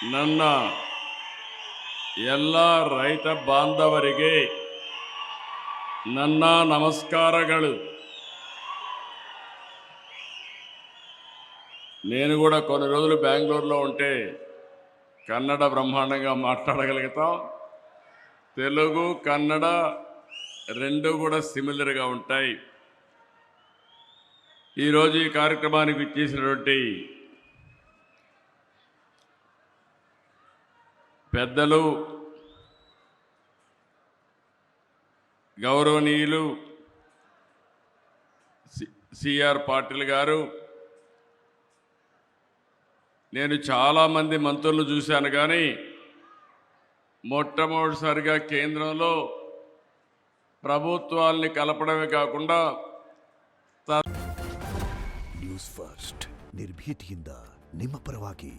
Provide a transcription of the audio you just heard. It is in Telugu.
ನನ್ನ ಎಲ್ಲ ರೈತ ಬಾಂಧವರಿಗೆ ನನ್ನ నమస్కారಗಳು. నేను కూడా కొన్ని రోజులు బెంగళూరులో ఉంటే కన్నడ బ్రహ్మాండంగా మాట్లాడగలుగుతాం. తెలుగు కన్నడ రెండు కూడా సిమిలర్గా ఉంటాయి. ఈరోజు ఈ కార్యక్రమానికి ఇచ్చేసినటువంటి పెద్దలు, గౌరవనీయులు సిఆర్ పాటిల్ గారు, నేను చాలామంది మంత్రులు చూశాను, కానీ మొట్టమొదటిసారిగా కేంద్రంలో ప్రభుత్వాల్ని కలపడమే కాకుండా ನ್ಯೂಸ್ ಫಸ್ಟ್ ನಿರ್ಭೀತಿಯಿಂದ ನಿಮ್ಮ ಪರವಾಗಿ.